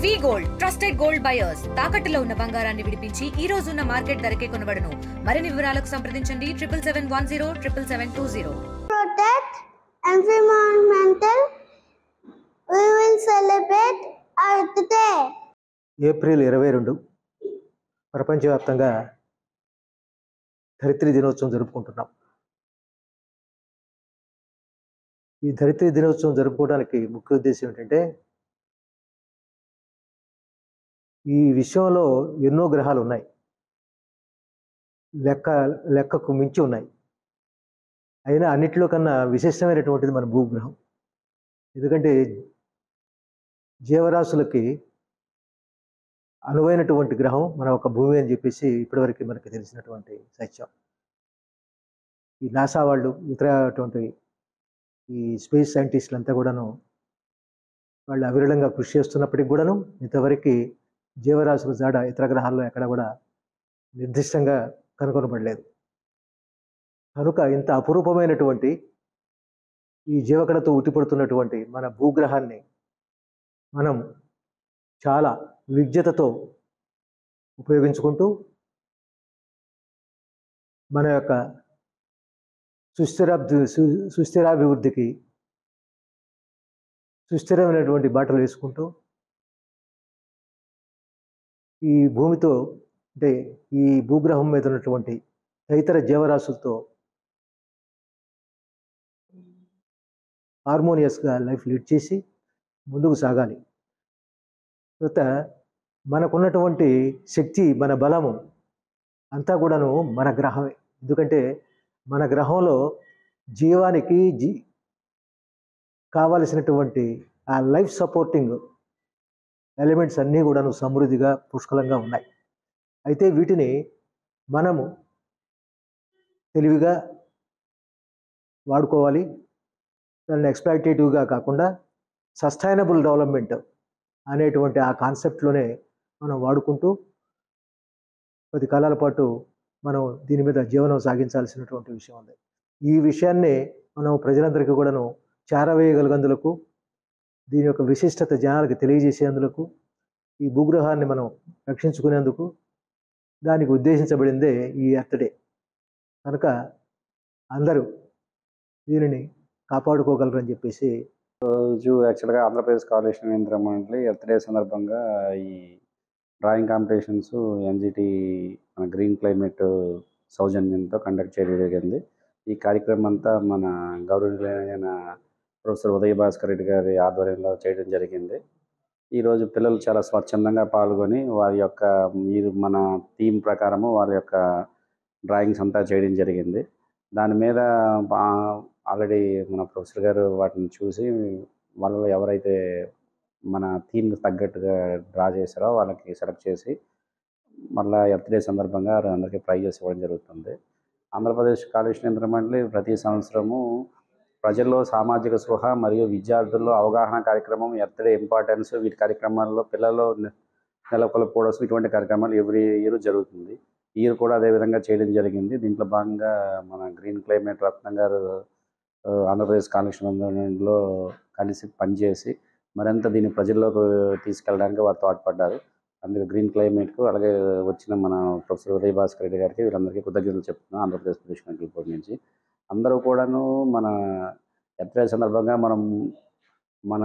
వి gold trusted gold buyers తాకట్టులో ఉన్న బంగారాన్ని విడిపించి ఈ రోజు ఉన్న మార్కెట్ ధరకే కొనబడును. మరిన్ని వివరాలకు సంప్రదించండి 7710 Protect environmental. We will celebrate Earth Day. April 22 ప్రపంచవ్యాప్తంగా ధరిత్రి దినోత్సవం జరుపుకుంటున్నాం. ఈ ధరిత్రి దినోత్సవం జరుపుకోవడానికి ముఖ్య ఉద్దేశం ఏంటంటే, ఈ విశ్వంలో ఎన్నో గ్రహాలు ఉన్నాయి, లెక్కకు మించి ఉన్నాయి. అయినా అన్నిటిలో కన్నా విశిష్టమైనటువంటిది మన భూగ్రహం. ఎందుకంటే జీవరాశులకి అనువైనటువంటి గ్రహం మన ఒక భూమి అని చెప్పేసి ఇప్పటివరకు మనకి తెలిసినటువంటి సత్యం. ఈ నాసా వాళ్ళు ఇతరటువంటి ఈ స్పేస్ సైంటిస్టులు అంతా కూడాను వాళ్ళు అవిరళంగా కృషి చేస్తున్నప్పటికి కూడాను ఇంతవరకు జీవరాశుల జాడ ఇతర గ్రహాల్లో ఎక్కడ కూడా నిర్దిష్టంగా కనుగొనబడలేదు. కనుక ఇంత అపురూపమైనటువంటి ఈ జీవకళతో ఉట్టిపడుతున్నటువంటి మన భూగ్రహాన్ని మనం చాలా విజ్ఞతతో ఉపయోగించుకుంటూ మన యొక్క సుస్థిరాభివృద్ధికి సుస్థిరమైనటువంటి బాటలు వేసుకుంటూ ఈ భూమితో అంటే ఈ భూగ్రహం మీద ఉన్నటువంటి తదితర జీవరాశులతో హార్మోనియస్గా లైఫ్ లీడ్ చేసి ముందుకు సాగాలి. తర్వాత మనకున్నటువంటి శక్తి, మన బలము అంతా కూడాను మన గ్రహమే. ఎందుకంటే మన గ్రహంలో జీవానికి కావలసినటువంటి ఆ లైఫ్ సపోర్టింగ్ ఎలిమెంట్స్ అన్నీ కూడాను సమృద్ధిగా పుష్కలంగా ఉన్నాయి. అయితే వీటిని మనము తెలివిగా వాడుకోవాలి. దాన్ని ఎక్స్‌ప్లాయిటేటివ్‌గా కాకుండా సస్టైనబుల్ డెవలప్మెంట్ అనేటువంటి ఆ కాన్సెప్ట్లోనే మనం వాడుకుంటూ కొద్ది కాలాల పాటు మనం దీని మీద జీవనం సాగించాల్సినటువంటి విషయం ఉంది. ఈ విషయాన్ని మనం ప్రజలందరికీ కూడాను చేరవేయగలిగేందుకు, దీని యొక్క విశిష్టత జనాలకు తెలియజేసేందుకు, ఈ భూగ్రహాన్ని మనం రక్షించుకునేందుకు దానికి ఉద్దేశించబడిందే ఈ ఎర్త్ డే. కనుక అందరూ దీనిని కాపాడుకోగలరని చెప్పేసి రోజు యాక్చువల్గా ఆంధ్రప్రదేశ్ కాలేషన్ కేంద్ర మండలి ఎర్త్ డే సందర్భంగా ఈ డ్రాయింగ్ కాంపిటీషన్స్ ఎన్జిటి మన గ్రీన్ క్లైమేట్ సౌజన్యంతో కండక్ట్ చేయడం జరిగింది. ఈ కార్యక్రమం అంతా మన గౌరవనీయులైన ప్రొఫెసర్ ఉదయ భాస్కర్ రెడ్డి గారి ఆధ్వర్యంలో చేయడం జరిగింది. ఈరోజు పిల్లలు చాలా స్వచ్ఛందంగా పాల్గొని వారి యొక్క మన థీమ్ ప్రకారము వారి యొక్క డ్రాయింగ్స్ అంతా చేయడం జరిగింది. దాని మీద ఆల్రెడీ మన ప్రొఫెసర్ గారు వాటిని చూసి వాళ్ళలో ఎవరైతే మన థీమ్కి తగ్గట్టుగా డ్రా చేశారో వాళ్ళకి సెలెక్ట్ చేసి మళ్ళీ ఎర్త్ డే సందర్భంగా అందరికీ ప్రైజెస్ ఇవ్వడం జరుగుతుంది. ఆంధ్రప్రదేశ్ కాలేషన్ కేంద్ర మండలి ప్రతి సంవత్సరము ప్రజల్లో సామాజిక స్పృహ మరియు విద్యార్థుల్లో అవగాహన కార్యక్రమం, ఎర్త్ డే ఇంపార్టెన్స్, వీటి కార్యక్రమాల్లో పిల్లల్లో నెలకొల్పుకోవడం ఇటువంటి కార్యక్రమాలు ఎవ్రీ ఇయర్ జరుగుతుంది. ఈ ఇయర్ కూడా అదేవిధంగా చేయడం జరిగింది. దీంట్లో భాగంగా మన గ్రీన్ క్లైమేట్ రత్నం గారు ఆంధ్రప్రదేశ్ కాలేషన్ మండలిలో కలిసి పనిచేసి మరింత దీన్ని ప్రజల్లోకి తీసుకెళ్ళడానికి వారు తోడ్పడ్డారు. అందుకే గ్రీన్ క్లైమేట్కు అలాగే వచ్చిన మన ప్రొఫెసర్ ఉదయ భాస్కర్ రెడ్డి గారికి వీళ్ళందరికీ కృతజ్ఞతలు చెప్తున్నాం ఆంధ్రప్రదేశ్ పొల్యూషన్ కంట్రోల్ బోర్డు నుంచి. అందరూ కూడాను మన ఎర్త్ డే సందర్భంగా మన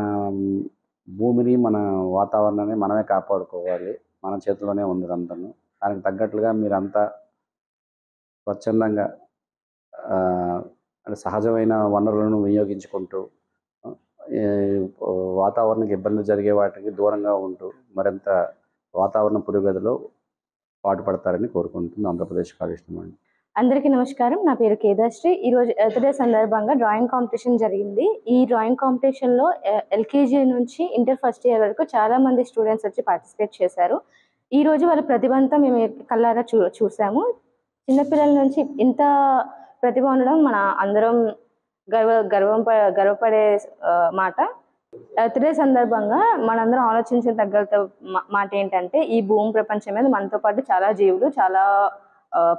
భూమిని, మన వాతావరణాన్ని మనమే కాపాడుకోవాలి. మన చేతిలోనే ఉంది అంతను. దానికి తగ్గట్లుగా మీరంతా స్వచ్ఛందంగా అంటే సహజమైన వనరులను వినియోగించుకుంటూ వాతావరణానికి ఇబ్బంది జరిగే వాటికి దూరంగా ఉంటూ మరింత వాతావరణ పురోగతిలో పాటుపడతారని కోరుకుంటుంది ఆంధ్రప్రదేశ్ కాలేషన్ మండలి. అందరికీ నమస్కారం. నా పేరు కేదాశ్రీ. ఈరోజు ఎర్త్ డే సందర్భంగా డ్రాయింగ్ కాంపిటీషన్ జరిగింది. ఈ డ్రాయింగ్ కాంపిటీషన్లో ఎల్కేజీ నుంచి ఇంటర్ ఫస్ట్ ఇయర్ వరకు చాలా మంది స్టూడెంట్స్ వచ్చి పార్టిసిపేట్ చేశారు. ఈరోజు వాళ్ళ ప్రతిభ అంతా మేము కళ్ళారా చూసాము. చిన్నపిల్లల నుంచి ఇంత ప్రతిభ ఉండడం మన అందరం గర్వపడే మాట. ఎర్త్ డే సందర్భంగా మనందరం ఆలోచించిన తగ్గ మాట ఏంటంటే, ఈ భూమి ప్రపంచం మీద మనతో పాటు చాలా జీవులు, చాలా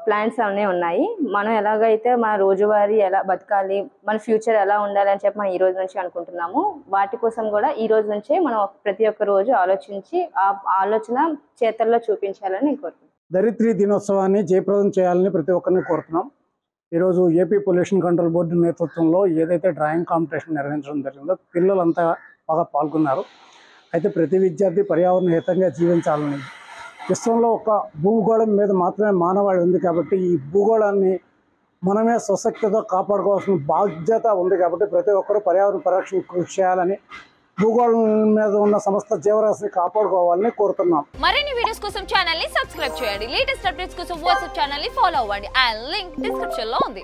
ప్లాన్స్ అన్నీ ఉన్నాయి. మనం ఎలాగైతే మన రోజువారీ ఎలా బతకాలి, మన ఫ్యూచర్ ఎలా ఉండాలి అని చెప్పి మనం ఈ రోజు నుంచి అనుకుంటున్నాము. వాటి కోసం కూడా ఈ రోజు నుంచే మనం ప్రతి ఒక్క రోజు ఆలోచించి ఆ ఆలోచన చేతల్లో చూపించాలని నేను కోరుకుంటున్నాను. ధరిత్రి దినోత్సవాన్ని జయప్రదం చేయాలని ప్రతి ఒక్కరిని కోరుతున్నాం. ఈరోజు ఏపీ పొల్యూషన్ కంట్రోల్ బోర్డు నేతృత్వంలో ఏదైతే డ్రాయింగ్ కాంపిటీషన్ నిర్వహించడం జరిగిందో పిల్లలంతా బాగా పాల్గొన్నారు. అయితే ప్రతి విద్యార్థి పర్యావరణ హితంగా జీవించాలని, విశ్వంలో ఒక భూగోళం మీద మాత్రమే మానవాళి ఉంది కాబట్టి ఈ భూగోళాన్ని మనమే స్వశక్తితో కాపాడుకోవాల్సిన బాధ్యత ఉంది కాబట్టి ప్రతి ఒక్కరూ పర్యావరణ పరిరక్షణ కృషి చేయాలని, భూగోళం మీద ఉన్న సమస్త జీవరాశిని కాపాడుకోవాలని కోరుతున్నాం. మరిన్ని వీడియోస్ కోసం ఛానల్ ని సబ్స్క్రైబ్ చేయండి. లేటెస్ట్ అప్డేట్స్ కోసం వాట్సాప్ ఛానల్ ని ఫాలో అవ్వండి. ఆ లింక్ డిస్క్రిప్షన్ లో ఉంది.